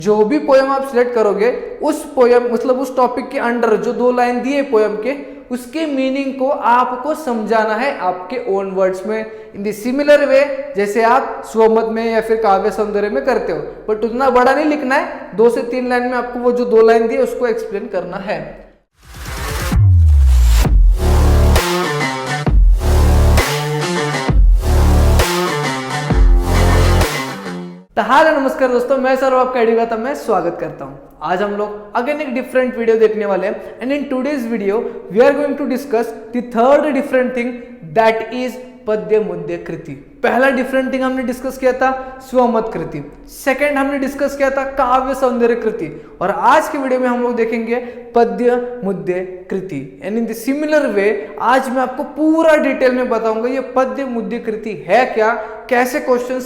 जो भी पोयम आप सिलेक्ट करोगे उस पोयम मतलब उस टॉपिक के अंडर जो 2 लाइन दिए पोयम के उसके मीनिंग को आपको समझाना है आपके ओन वर्ड्स में इन द सिमिलर वे जैसे आप स्वमत में या फिर काव्य सौंदर्य में करते हो। बट उतना बड़ा नहीं लिखना है, 2 से 3 लाइन में आपको वो जो 2 लाइन दिए उसको एक्सप्लेन करना है। हाय नमस्कार दोस्तों, मैं सर आपका एडिगाता में स्वागत करता हूं। आज हम लोग अगेन एक डिफरेंट वीडियो देखने वाले हैं and in today's video we are going to discuss the third different thing that is पद्य मुद्य कृति। पहला डिफरेंट थिंग हमने डिस्कस किया था स्वमत कृति, सेकंड हमने डिस्कस किया था काव्य सौंदर्य कृति और आज के वीडियो में हम लोग देखेंगे पद्य मुद्य कृति। And in the similar way आज मैं आपको पूरा डिटेल में बताऊंगा ये पद्य मुद्य कृति है क्या, कैसे क्वेश्चंस,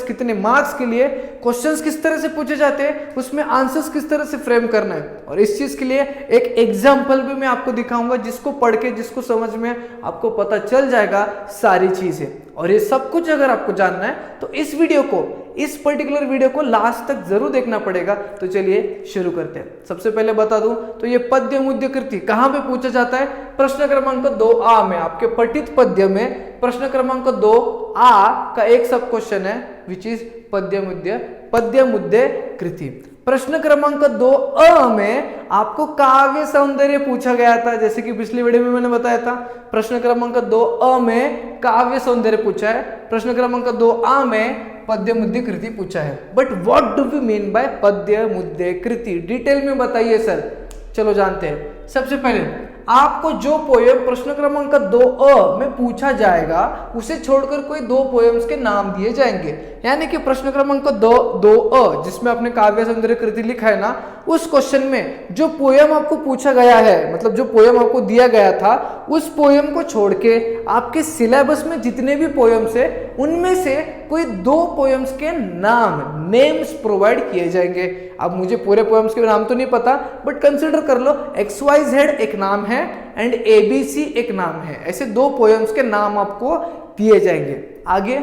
कितने मार्क्स के लिए क्वेश्चंस किस तरह से पूछे जाते हैं, उसमें आंसर्स किस तरह से फ्रेम करना है और इस चीज के लिए एक एग्जांपल भी मैं आपको दिखाऊंगा जिसको पढ़ के जिसको समझ में आपको पता चल जाएगा सारी चीजें। और ये सब कुछ अगर आपको जानना है तो इस वीडियो को, इस पर्टिकुलर वीडियो को लास्ट तक जरूर देखना पड़ेगा। तो चलिए शुरू करते हैं। सबसे पहले बता दूं तो ये पद्य मुद्य कृति कहां पे पूछा जाता है? प्रश्न क्रमांक 2A में, आपके पठित पद्य में प्रश्न क्रमांक 2A का एक सब क्वेश्चन है विच इज पद्य मुद्य कृति। प्रश्न क्रमांक 2A में आपको काव्य सौंदर्य पूछा गया था, जैसे कि पिछली वीडियो में मैंने बताया था। प्रश्न क्रमांक 2A में काव्य सौंदर्य पूछा है, प्रश्न क्रमांक 2A में पद्य मुद्य कृति पूछा है। But what do we mean by पद्य मुद्य कृति? डिटेल में बताइए सर। चलो जानते हैं। सबसे पहले आपको जो पोयम प्रश्न क्रमांक 2A में पूछा जाएगा उसे छोड़कर कोई 2 पोयम्स के नाम दिए जाएंगे। यानी कि प्रश्न क्रमांक 2A जिसमें आपने काव्य सौंदर्य कृति लिखा है ना, उस क्वेश्चन में जो पोयम आपको पूछा गया है, मतलब जो पोयम आपको दिया गया था, उस पोयम को छोड़ के आपके सिलेबस में जितने भी पोयम्स है उनमें से कोई 2 पोयम्स के नेम्स प्रोवाइड किए जाएंगे। अब मुझे पूरे पोयम्स के नाम तो नहीं पता बट कंसिडर कर लो XYZ एक नाम है एंड ABC एक नाम है। ऐसे 2 पोयम्स के नाम आपको दिए जाएंगे। आगे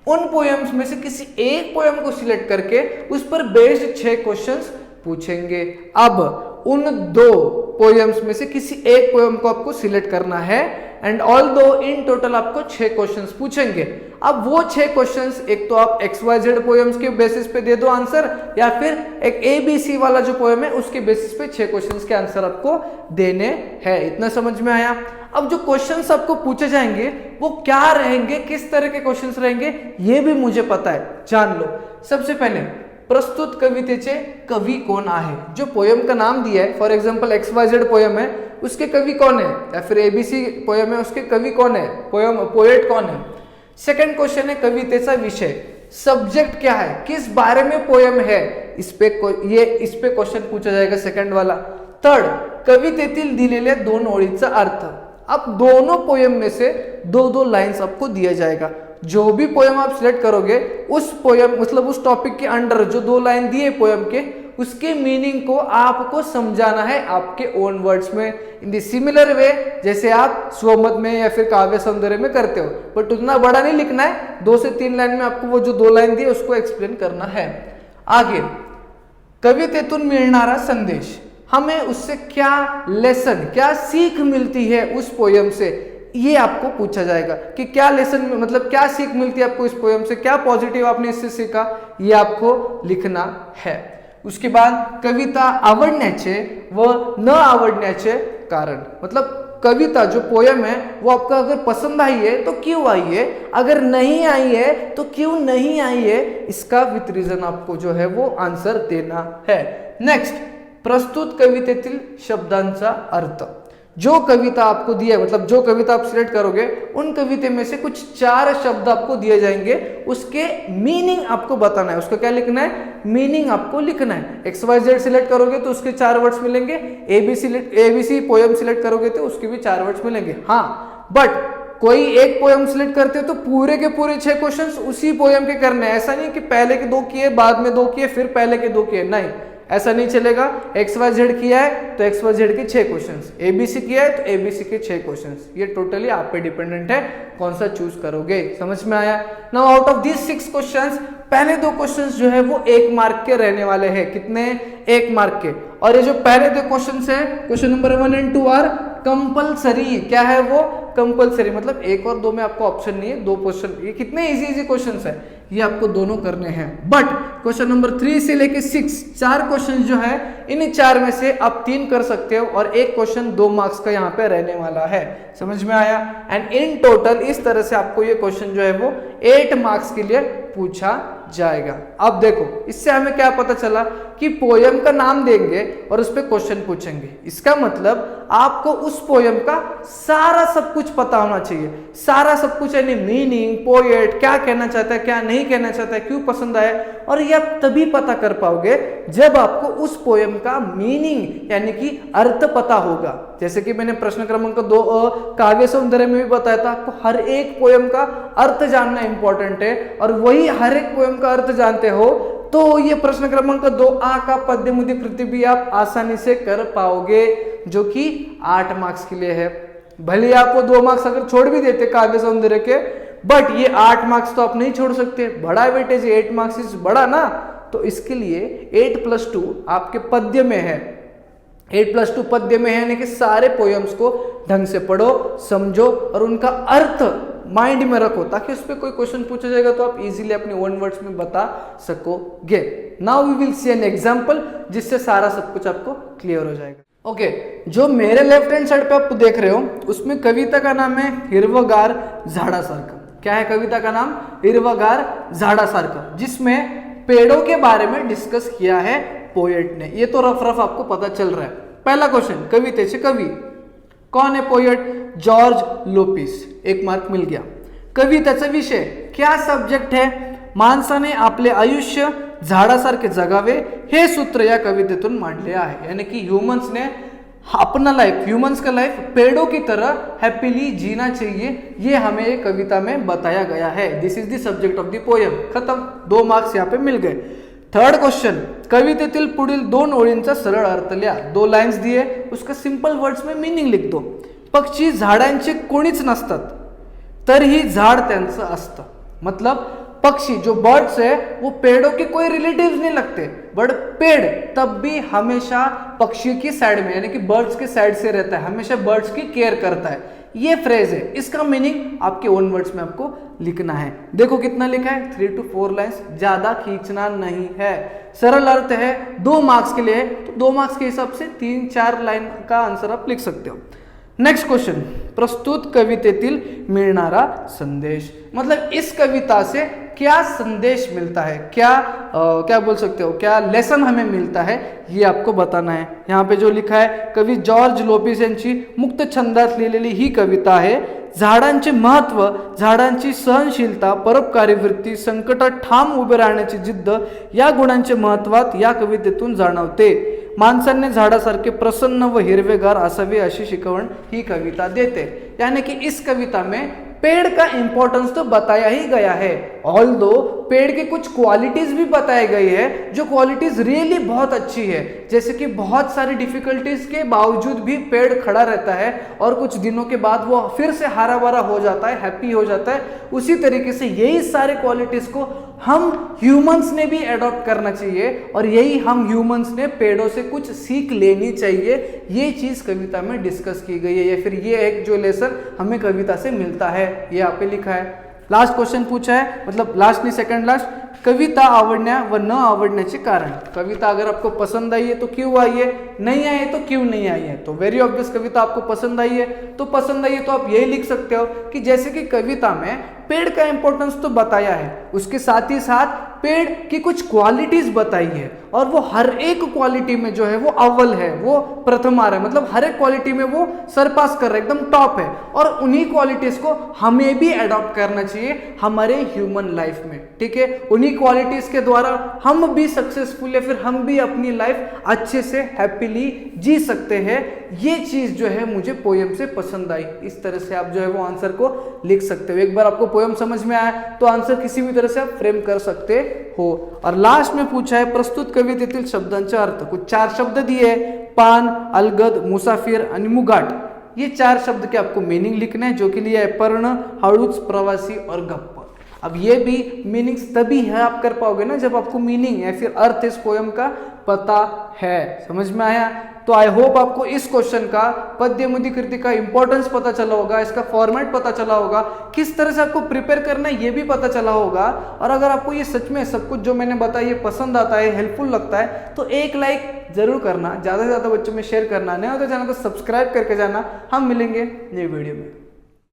उन पोयम्स में से किसी एक पोयम को सिलेक्ट करके उस पर बेस्ड 6 क्वेश्चंस पूछेंगे। अब उन 2 पोयम्स में से किसी एक पोयम को आपको सिलेक्ट करना है एंड ऑल दो इन टोटल आपको 6 क्वेश्चंस पूछेंगे। अब वो 6 क्वेश्चंस एक तो आप XYZ पोयम्स के बेसिस पे दे दो आंसर, या फिर एक ABC वाला जो पोयम है उसके बेसिस पे 6 क्वेश्चंस के आंसर आपको देने हैं। इतना समझ में आया? अब जो क्वेश्चंस आपको पूछे जाएंगे वो क्या रहेंगे, किस तरह के क्वेश्चंस रहेंगे ये भी मुझे पता है, जान लो। सबसे पहले प्रस्तुत कवितेचे कवि कोण आहे? जो पोयम का नाम दिया है, फॉर एग्जांपल XYZ पोयम है उसके कवि कौन है, या फिर ABC पोयम है उसके कवि कौन है, पोएट कौन है। सेकंड क्वेश्चन है कवितेचा विषय, सब्जेक्ट क्या है, किस बारे में पोयम है, इस पे क्वेश्चन पूछा जाएगा सेकंड वाला। थर्ड, कवितेतील दिलेल्या 2 ओळीचा अर्थ। अब दोनों पोयम में से 2 लाइंस आपको दिया जाएगा। जो भी पोयम आप सिलेक्ट करोगे उस पोयम मतलब उस टॉपिक के अंडर जो 2 लाइन दिए पोयम के उसके मीनिंग को आपको समझाना है आपके ओन वर्ड्स में इन द सिमिलर वे जैसे आप स्वमत में या फिर काव्य सौंदर्य में करते हो। बट उतना बड़ा नहीं लिखना है, 2 से 3 लाइन में आपको वो जो 2 लाइन दिए उसको एक्सप्लेन करना है। आगे कवितेतून मिळणारा संदेश, हमें उससे क्या लेसन, क्या सीख मिलती है उस पोयम से, ये आपको पूछा जाएगा कि क्या लेसन मतलब क्या सीख मिलती है आपको इस पोयम से, क्या पॉजिटिव आपने इससे सीखा, ये आपको लिखना है। उसके बाद कविता आवडण्याचे व न आवडण्याचे कारण, मतलब कविता जो पोयम है वो आपको अगर पसंद आई है तो क्यों आई है, अगर नहीं आई है तो क्यों नहीं आई है, इसका विथ रीजन आपको जो है वो आंसर देना है। नेक्स्ट, प्रस्तुत कवितेतील शब्दांचा अर्थ। जो कविता आपको दिया है मतलब जो कविता आप सिलेक्ट करोगे उन कविते में से कुछ 4 शब्द आपको दिए जाएंगे, उसके मीनिंग आपको बताना है, उसका क्या लिखना है, मीनिंग आपको लिखना है। XYZ सिलेक्ट करोगे तो उसके 4 वर्ड्स मिलेंगे, ABC पोयम सिलेक्ट करोगे तो उसके भी 4 वर्ड्स मिलेंगे। हाँ, बट कोई एक पोयम सिलेक्ट करते हो तो पूरे के पूरे 6 क्वेश्चंस उसी पोयम के करने हैं। ऐसा नहीं कि पहले के 2 किए बाद में 2 किए फिर पहले के 2 किए, नहीं, ऐसा नहीं चलेगा। XYZ किया है तो XYZ के 6 क्वेश्चंस, ABC किया है तो ABC के 6 क्वेश्चंस। ये टोटली आप पे डिपेंडेंट है कौन सा चूज करोगे। समझ में आया? Now out of this 6 questions पहले दो क्वेश्चंस जो है वो 1 मार्क के रहने वाले हैं। कितने? 1 मार्क के। और ये जो पहले दो क्वेश्चंस है, question number 1 and 2 are compulsory. क्या है वो? कंपलसरी। मतलब 1 और 2 में आपको ऑप्शन नहीं है, 2 क्वेश्चन। ये कितने इजी क्वेश्चंस है, ये आपको दोनों करने हैं। बट क्वेश्चन नंबर 3 से लेके 6 4 क्वेश्चन जो है, इन 4 में से आप 3 कर सकते हो और 1 क्वेश्चन 2 मार्क्स का यहाँ पे रहने वाला है। समझ में आया? एंड इन टोटल इस तरह से आपको ये क्वेश्चन जो है वो 8 मार्क्स के लिए पूछा जाएगा। अब देखो, इससे हमें क्या पता चला कि पोयम का नाम देंगे और उस पर क्वेश्चन पूछेंगे। इसका मतलब आपको उस पोयम का सारा सब कुछ पता होना चाहिए। सारा सब कुछ, यानी मीनिंग, पोएट क्या कहना चाहता है, क्या नहीं कहना चाहता है, क्यों पसंद आया। और ये आप तभी पता कर पाओगे जब आपको उस पोयम का मीनिंग यानी कि अर्थ पता होगा। जैसे कि मैंने प्रश्न क्रमांक 2 काव्य सौंदर्य में भी बताया था, आपको हर एक पोयम का अर्थ जानना इंपॉर्टेंट है। और वही हर एक पोयम का अर्थ जानते हो तो ये प्रश्न क्रमांक 2 का पद्य मुद्य कृति भी आप आसानी से कर पाओगे, जो कि 8 मार्क्स के लिए है। भले आपको 2 मार्क्स अगर छोड़ भी देते काव्य सौंदर्य के, बट ये 8 मार्क्स तो आप नहीं छोड़ सकते। बड़ा वेटेज 8 मार्क्स इज बड़ा ना, तो इसके लिए 8+2 आपके पद्य में है। 8+2 पद्य में है, यानी कि सारे पोयम्स को ढंग से पढ़ो, समझो और उनका अर्थ माइंड में रखो, ताकि उस पर कोई क्वेश्चन पूछा जाएगा तो आप इजीली अपने ओन वर्ड्स में बता सकोगे। Now we will see an example, जिससे सारा सब कुछ आपको क्लियर हो जाएगा। ओके, जो मेरे लेफ्ट हैंड साइड पे आप देख रहे हो, उसमें कविता का नाम है हिरवगार झाडासारखं। क्या है कविता का नाम? हिरवगार झाडासारखं, जिसमें पेड़ों के बारे में डिस्कस किया है पोएट ने। ये तो रफ रफ आपको पता चल रहा है। पहला क्वेश्चन, कवितेचे कवी कौन है? Poet George Lopes. 1 मार्क मिल गया। कवितेचा विषय क्या सब्जेक्ट है? माणसाने आपले आयुष्य झाडासारखे जगावे हे सूत्र या कवितेतून मांडले आहे। यानी कि ह्यूमंस ने अपना लाइफ, ह्यूमंस का लाइफ पेड़ों की तरह हैप्पीली जीना चाहिए, ये हमें कविता में बताया गया है। This is the subject of the poem. खत्म, 2 मार्क्स यहाँ पे मिल गए। थर्ड क्वेश्चन, कवितेतील पुढील 2 ओळींचा सरळ अर्थ लिहा। 2 लाइन्स दिए, उसका सिंपल वर्ड्स में मीनिंग लिख दो। पक्षी झाडांचे कोणीच नसतात, तरीही झाड त्यांचं असतं। मतलब पक्षी जो बर्ड्स है वो पेड़ों के कोई रिलेटिव्स नहीं लगते, बट पेड़ तब भी हमेशा पक्षी की साइड में, यानी कि बर्ड्स के साइड से रहता है, हमेशा बर्ड्स की केयर करता है। ये फ्रेज है, इसका मीनिंग आपके ओन वर्ड्स में आपको लिखना है। देखो कितना लिखा है, 3 to 4 लाइन्स, ज्यादा खींचना नहीं है। सरल अर्थ है, 2 मार्क्स के लिए, तो 2 मार्क्स के हिसाब से 3-4 लाइन का आंसर आप लिख सकते हो। नेक्स्ट क्वेश्चन, प्रस्तुत कवितेतील मिळणारा संदेश। मतलब इस कविता से क्या संदेश मिलता है, क्या बोल सकते हो, क्या लेसन हमें मिलता है, ये आपको बताना है। यहाँ पे जो लिखा है, कवी जॉर्ज लोपिस यांची मुक्त छंदात लिहिलेली ही कविता आहे। झाडांचे महत्व, झाडांची सहनशीलता, परोपकारी वृत्ती, संकटात ठाम उभे राहण्याची जिद्द या गुणांचे महत्वात या कवितेतून जाणवते। माणसाने झाडासारखे प्रसन्न व हिरवेगार असावे अशी शिकवण ही कविता देते। यानी कि इस कविता में पेड़ का इंपॉर्टेंस तो बताया ही गया है, ऑल्दो पेड़ के कुछ क्वालिटीज भी बताई गई है, जो क्वालिटीज रियली बहुत अच्छी है। जैसे कि बहुत सारी डिफिकल्टीज के बावजूद भी पेड़ खड़ा रहता है और कुछ दिनों के बाद वो फिर से हरा भरा हो जाता है, हैप्पी हो जाता है। उसी तरीके से यही सारे क्वालिटीज को हम ह्यूमंस ने भी अडॉप्ट करना चाहिए और यही हम ह्यूमंस ने पेड़ों से कुछ सीख लेनी चाहिए। ये चीज कविता में डिस्कस की गई है, या फिर ये एक जो लेसन हमें कविता से मिलता है, ये यहाँ पे लिखा है। लास्ट क्वेश्चन पूछा है, मतलब लास्ट नहीं सेकंड लास्ट, कविता आवडण्या व न आवडण्याचे कारण। कविता अगर आपको पसंद आई है तो क्यों आई है, नहीं आई है तो क्यों नहीं आई है। तो वेरी ऑब्वियस, कविता आपको पसंद आई है तो आप यही लिख सकते हो कि जैसे कि कविता में पेड़ का इंपॉर्टेंस तो बताया है, उसके साथ ही साथ पेड़ की कुछ क्वालिटीज बताई है और वो हर एक क्वालिटी में जो है वो अव्वल है, वो प्रथम आ रहा है, मतलब हर एक क्वालिटी में वो सरपास कर रहा है, एकदम टॉप है। और उन्हीं क्वालिटीज को हमें भी अडॉप्ट करना चाहिए हमारे ह्यूमन लाइफ में, ठीक है। उन्हीं क्वालिटीज के द्वारा हम भी सक्सेसफुल, या फिर हम भी अपनी लाइफ अच्छे से हैप्पीली जी सकते हैं। ये चीज जो है मुझे पोयम से पसंद आई। इस तरह से आप जो है वो आंसर को लिख सकते हो। एक बार आपको पोयम समझ में आया तो आंसर किसी भी तरह से आप फ्रेम कर सकते हो। और लास्ट में पूछा है प्रस्तुत कवितेतील शब्दांचे अर्थ। कुछ 4 शब्द दिए, पान, अलगद, मुसाफिर आणि मुगाट। ये 4 शब्द के आपको मीनिंग लिखना है, जो कि लिए है पर्ण, हळूच, प्रवासी और गप्प। अब ये भी मीनिंग्स तभी है आप कर पाओगे ना जब आपको मीनिंग या फिर अर्थ इस पोयम का पता है। समझ में आया? तो आई होप आपको इस क्वेश्चन का पद्य मुद्दी कृति का इंपॉर्टेंस पता चला होगा, इसका फॉर्मेट पता चला होगा, किस तरह से आपको प्रिपेयर करना है ये भी पता चला होगा। और अगर आपको ये सच में सब कुछ जो मैंने बताया ये पसंद आता है, हेल्पफुल लगता है, तो एक लाइक जरूर करना, ज्यादा से ज्यादा बच्चों में शेयर करना, नहीं हो तो चैनल को सब्सक्राइब करके जाना। हम मिलेंगे नई वीडियो में।